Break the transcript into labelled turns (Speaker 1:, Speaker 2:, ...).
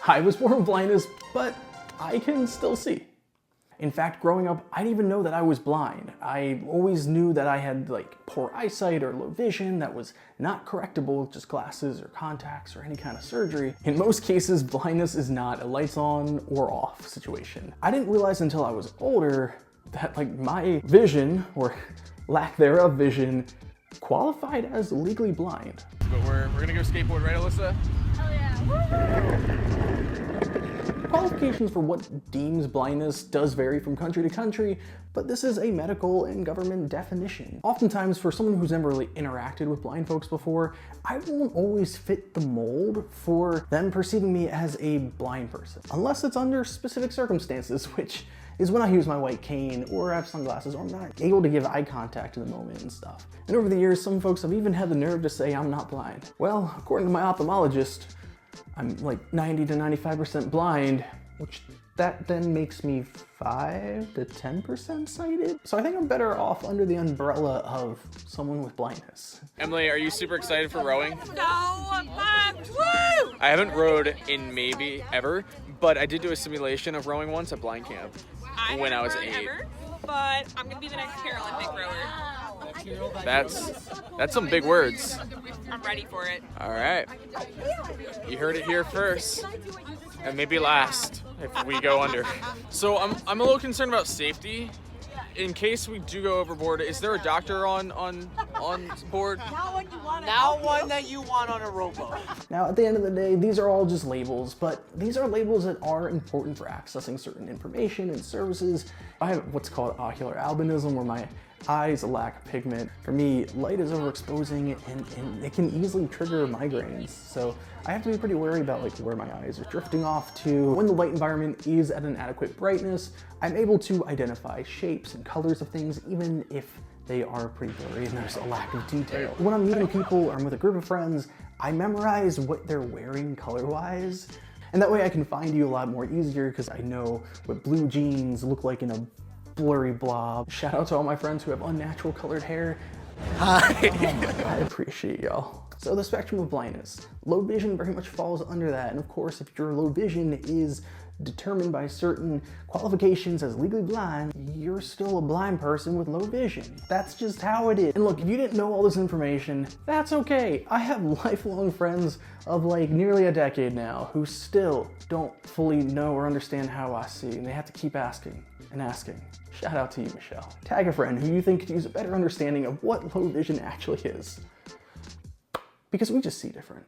Speaker 1: I was born with blindness, but I can still see. In fact, growing up, I didn't even know that I was blind. I always knew that I had like poor eyesight or low vision that was not correctable with just glasses or contacts or any kind of surgery. In most cases, blindness is not a lights on or off situation. I didn't realize until I was older that like my vision, or lack thereof vision, qualified as legally blind.
Speaker 2: But we're gonna go skateboard, right, Alyssa?
Speaker 3: Hell yeah.
Speaker 1: Qualifications for what deems blindness does vary from country to country, but this is a medical and government definition. Oftentimes, for someone who's never really interacted with blind folks before, I won't always fit the mold for them perceiving me as a blind person, unless it's under specific circumstances, which is when I use my white cane or have sunglasses or I'm not able to give eye contact in the moment and stuff. And over the years, some folks have even had the nerve to say I'm not blind. Well, according to my ophthalmologist, I'm like 90 to 95% blind, which that then makes me 5 to 10% sighted. So I think I'm better off under the umbrella of someone with blindness.
Speaker 2: Emily, are you super excited for rowing?
Speaker 3: No, I'm pumped. Woo!
Speaker 2: I haven't rowed in maybe ever, but I did do a simulation of rowing once at blind camp when I was 8.
Speaker 3: Ever, but I'm gonna be the next Paralympic rower.
Speaker 2: That's some big words.
Speaker 3: I'm ready for it.
Speaker 2: All right, you heard it here first, and maybe last if we go under. So I'm a little concerned about safety. In case we do go overboard, is there a doctor on board?
Speaker 4: Now one that you want on a rowboat.
Speaker 1: Now, at the end of the day, these are all just labels, but these are labels that are important for accessing certain information and services. I have what's called ocular albinism, where my eyes lack pigment. For me, light is overexposing and it can easily trigger migraines. So I have to be pretty wary about like where my eyes are drifting off to. When the light environment is at an adequate brightness, I'm able to identify shapes and colors of things, even if they are pretty blurry and there's a lack of detail. When I'm meeting people or I'm with a group of friends, I memorize what they're wearing color-wise. And that way I can find you a lot more easier because I know what blue jeans look like in a blurry blob. Shout out to all my friends who have unnatural colored hair. Hi. I appreciate y'all. So the spectrum of blindness. Low vision very much falls under that. And of course, if your low vision is determined by certain qualifications as legally blind, you're still a blind person with low vision. That's just how it is. And look, if you didn't know all this information, that's okay. I have lifelong friends of like nearly a decade now who still don't fully know or understand how I see, and they have to keep asking and asking. Shout out to you, Michelle. Tag a friend who you think could use a better understanding of what low vision actually is. Because we just see different.